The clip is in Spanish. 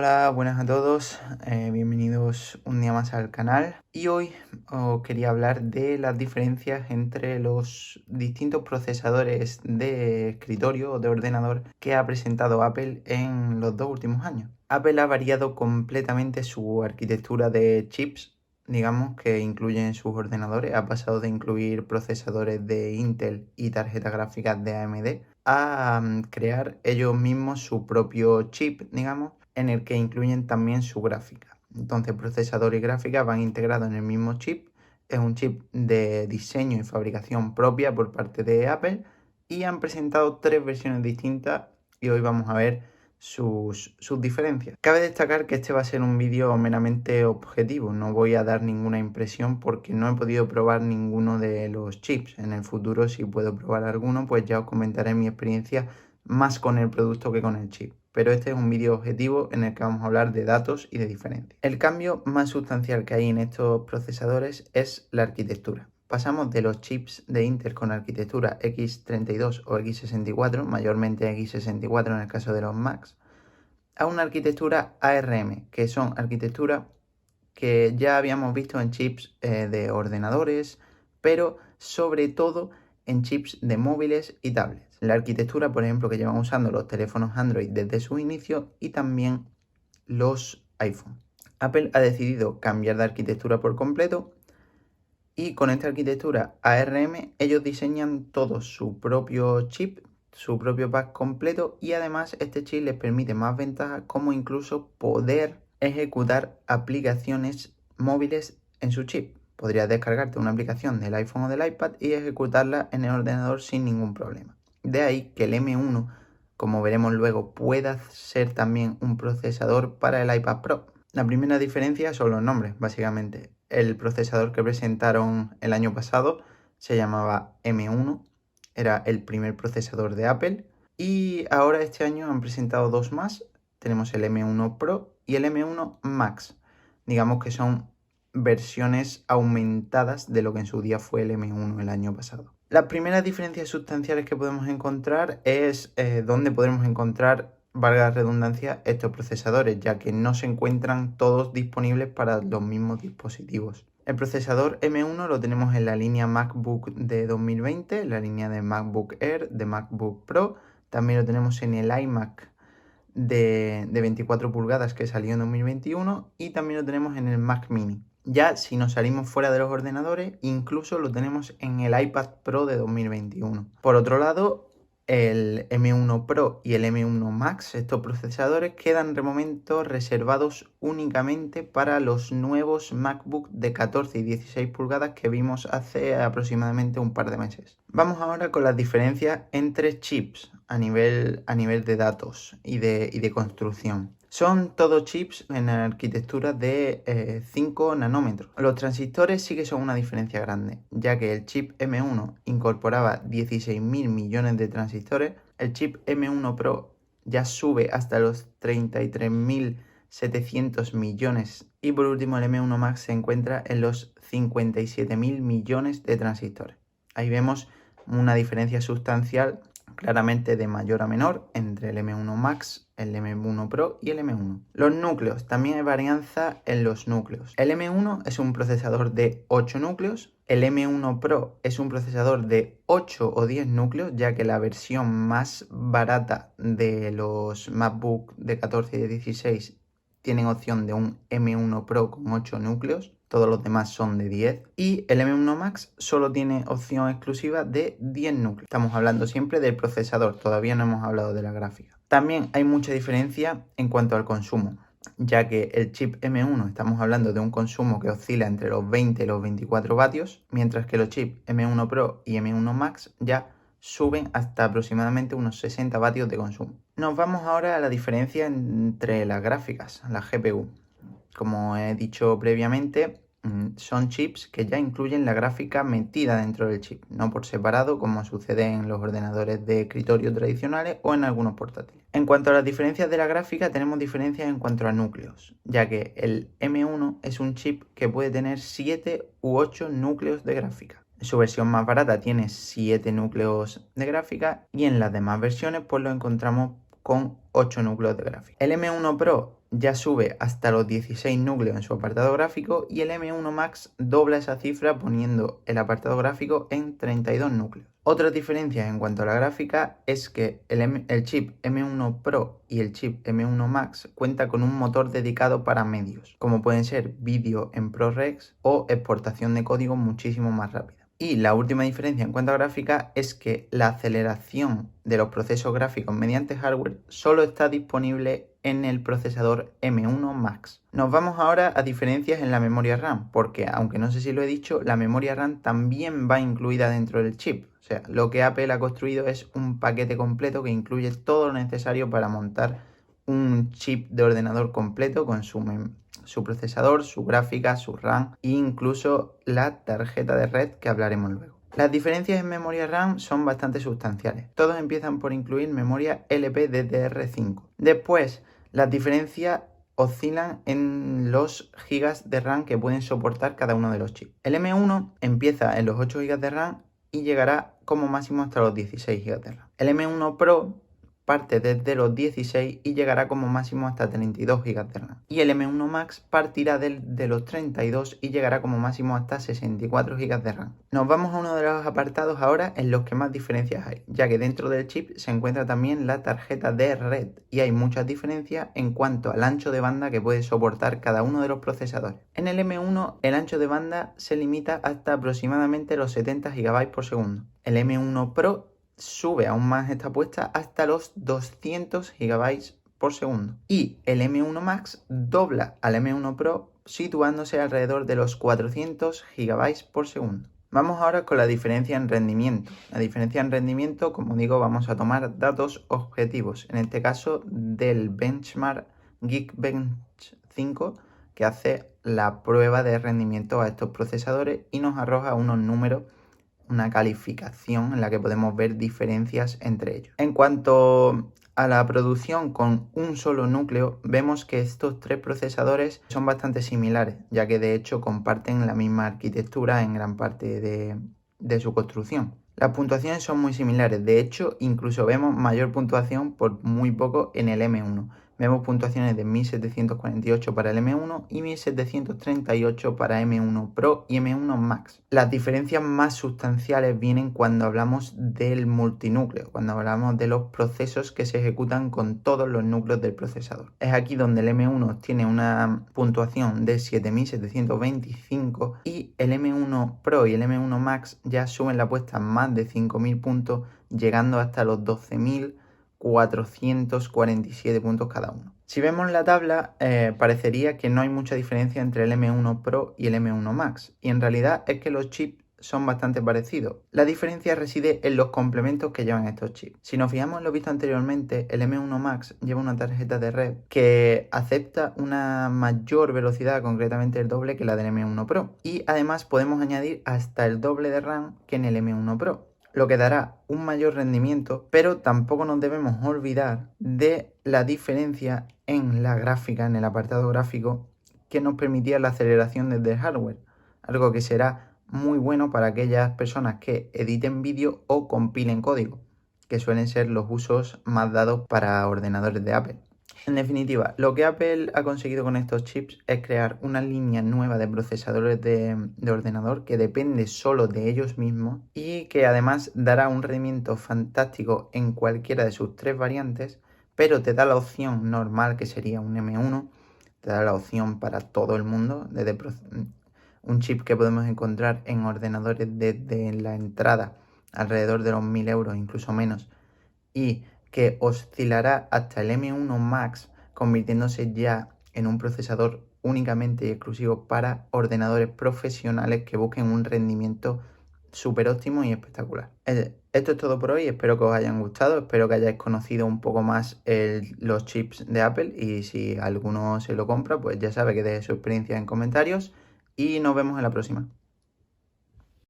Hola, buenas a todos, bienvenidos un día más al canal y hoy os quería hablar de las diferencias entre los distintos procesadores de escritorio o de ordenador que ha presentado Apple en los 2 últimos años. Apple ha variado completamente su arquitectura de chips, digamos, que incluyen sus ordenadores. Ha pasado de incluir procesadores de Intel y tarjetas gráficas de AMD a crear ellos mismos su propio chip, digamos, en el que incluyen también su gráfica. Entonces, procesador y gráfica van integrados en el mismo chip. Es un chip de diseño y fabricación propia por parte de Apple y han presentado 3 versiones distintas y hoy vamos a ver sus diferencias. Cabe destacar que este va a ser un vídeo meramente objetivo, no voy a dar ninguna impresión porque no he podido probar ninguno de los chips. En el futuro, si puedo probar alguno, pues ya os comentaré mi experiencia más con el producto que con el chip. Pero este es un vídeo objetivo en el que vamos a hablar de datos y de diferencias. El cambio más sustancial que hay en estos procesadores es la arquitectura. Pasamos de los chips de Intel con arquitectura x32 o x64, mayormente x64 en el caso de los Macs, a una arquitectura ARM, que son arquitecturas que ya habíamos visto en chips de ordenadores, pero sobre todo en chips de móviles y tablets. La arquitectura, por ejemplo, que llevan usando los teléfonos Android desde su inicio y también los iPhone. Apple ha decidido cambiar de arquitectura por completo y con esta arquitectura ARM ellos diseñan todo su propio chip, su propio pack completo, y además este chip les permite más ventajas como incluso poder ejecutar aplicaciones móviles en su chip. Podrías descargarte una aplicación del iPhone o del iPad y ejecutarla en el ordenador sin ningún problema. De ahí que el M1, como veremos luego, pueda ser también un procesador para el iPad Pro. La primera diferencia son los nombres, básicamente. El procesador que presentaron el año pasado se llamaba M1, era el primer procesador de Apple, y ahora este año han presentado dos más. Tenemos el M1 Pro y el M1 Max. Digamos que son versiones aumentadas de lo que en su día fue el M1 el año pasado. Las primeras diferencias sustanciales que podemos encontrar es dónde podremos encontrar, valga la redundancia, estos procesadores, ya que no se encuentran todos disponibles para los mismos dispositivos. El procesador M1 lo tenemos en la línea MacBook de 2020, la línea de MacBook Air, de MacBook Pro. También lo tenemos en el iMac de 24 pulgadas que salió en 2021 y también lo tenemos en el Mac Mini. Ya si nos salimos fuera de los ordenadores, incluso lo tenemos en el iPad Pro de 2021. Por otro lado, el M1 Pro y el M1 Max, estos procesadores, quedan de momento reservados únicamente para los nuevos MacBook de 14 y 16 pulgadas que vimos hace aproximadamente un par de meses. Vamos ahora con las diferencias entre chips a nivel de datos y de construcción. Son todos chips en arquitectura de 5 nanómetros. Los transistores sí que son una diferencia grande, ya que el chip M1 incorporaba 16.000 millones de transistores, el chip M1 Pro ya sube hasta los 33.700 millones y por último el M1 Max se encuentra en los 57.000 millones de transistores. Ahí vemos una diferencia sustancial claramente de mayor a menor entre el M1 Max, el M1 Pro y el M1. Los núcleos, también hay varianza en los núcleos. El M1 es un procesador de 8 núcleos, el M1 Pro es un procesador de 8 o 10 núcleos, ya que la versión más barata de los MacBook de 14 y de 16 tienen opción de un M1 Pro con 8 núcleos. Todos los demás son de 10. Y el M1 Max solo tiene opción exclusiva de 10 núcleos. Estamos hablando siempre del procesador, todavía no hemos hablado de la gráfica. También hay mucha diferencia en cuanto al consumo, ya que el chip M1 estamos hablando de un consumo que oscila entre los 20 y los 24 vatios, mientras que los chips M1 Pro y M1 Max ya suben hasta aproximadamente unos 60 vatios de consumo. Nos vamos ahora a la diferencia entre las gráficas, la GPU. Como he dicho previamente, son chips que ya incluyen la gráfica metida dentro del chip, no por separado como sucede en los ordenadores de escritorio tradicionales o en algunos portátiles. En cuanto a las diferencias de la gráfica, tenemos diferencias en cuanto a núcleos, ya que el M1 es un chip que puede tener 7 u 8 núcleos de gráfica. Su versión más barata tiene 7 núcleos de gráfica y en las demás versiones pues lo encontramos con 8 núcleos de gráfica. El M1 Pro ya sube hasta los 16 núcleos en su apartado gráfico y el M1 Max dobla esa cifra poniendo el apartado gráfico en 32 núcleos. Otras diferencias en cuanto a la gráfica es que el chip M1 Pro y el chip M1 Max cuenta con un motor dedicado para medios, como pueden ser vídeo en ProRes o exportación de código muchísimo más rápida. Y la última diferencia en cuanto a gráfica es que la aceleración de los procesos gráficos mediante hardware solo está disponible en el procesador M1 Max. Nos vamos ahora a diferencias en la memoria RAM, porque aunque no sé si lo he dicho, la memoria RAM también va incluida dentro del chip. O sea, lo que Apple ha construido es un paquete completo que incluye todo lo necesario para montar un chip de ordenador completo con su procesador, su gráfica, su RAM e incluso la tarjeta de red que hablaremos luego. Las diferencias en memoria RAM son bastante sustanciales. Todos empiezan por incluir memoria LPDDR5. Después, las diferencias oscilan en los gigas de RAM que pueden soportar cada uno de los chips. El M1 empieza en los 8 GB de RAM y llegará como máximo hasta los 16 GB de RAM. El M1 Pro parte desde los 16 y llegará como máximo hasta 32 GB de RAM. Y el M1 Max partirá de los 32 y llegará como máximo hasta 64 GB de RAM. Nos vamos a uno de los apartados ahora en los que más diferencias hay, ya que dentro del chip se encuentra también la tarjeta de red y hay muchas diferencias en cuanto al ancho de banda que puede soportar cada uno de los procesadores. En el M1 el ancho de banda se limita hasta aproximadamente los 70 GB por segundo. El M1 Pro sube aún más esta apuesta hasta los 200 GB por segundo. Y el M1 Max dobla al M1 Pro situándose alrededor de los 400 GB por segundo. Vamos ahora con la diferencia en rendimiento. La diferencia en rendimiento, como digo, vamos a tomar datos objetivos. En este caso del benchmark Geekbench 5 que hace la prueba de rendimiento a estos procesadores y nos arroja unos números, una calificación en la que podemos ver diferencias entre ellos. En cuanto a la producción con un solo núcleo, vemos que estos tres procesadores son bastante similares, ya que de hecho comparten la misma arquitectura en gran parte de su construcción. Las puntuaciones son muy similares, de hecho incluso vemos mayor puntuación por muy poco en el M1. Vemos puntuaciones de 1748 para el M1 y 1738 para M1 Pro y M1 Max. Las diferencias más sustanciales vienen cuando hablamos del multinúcleo, cuando hablamos de los procesos que se ejecutan con todos los núcleos del procesador. Es aquí donde el M1 tiene una puntuación de 7725 y el M1 Pro y el M1 Max ya suben la apuesta más de 5000 puntos, llegando hasta los 12.447 puntos cada uno. Si vemos la tabla, parecería que no hay mucha diferencia entre el M1 Pro y el M1 Max, y en realidad es que los chips son bastante parecidos. La diferencia reside en los complementos que llevan estos chips. Si nos fijamos en lo visto anteriormente, el M1 Max lleva una tarjeta de red que acepta una mayor velocidad, concretamente el doble que la del M1 Pro, y además podemos añadir hasta el doble de RAM que en el M1 Pro, lo que dará un mayor rendimiento, pero tampoco nos debemos olvidar de la diferencia en la gráfica, en el apartado gráfico, que nos permitía la aceleración desde el hardware, algo que será muy bueno para aquellas personas que editen vídeo o compilen código, que suelen ser los usos más dados para ordenadores de Apple. En definitiva, lo que Apple ha conseguido con estos chips es crear una línea nueva de procesadores de ordenador que depende solo de ellos mismos y que además dará un rendimiento fantástico en cualquiera de sus tres variantes, pero te da la opción normal, que sería un M1, te da la opción para todo el mundo, desde un chip que podemos encontrar en ordenadores desde la entrada alrededor de los 1000 euros, incluso menos, y que oscilará hasta el M1 Max, convirtiéndose ya en un procesador únicamente y exclusivo para ordenadores profesionales que busquen un rendimiento súper óptimo y espectacular. Esto es todo por hoy, espero que os hayan gustado, espero que hayáis conocido un poco más los chips de Apple, y si alguno se lo compra, pues ya sabe que deje su experiencia en comentarios y nos vemos en la próxima.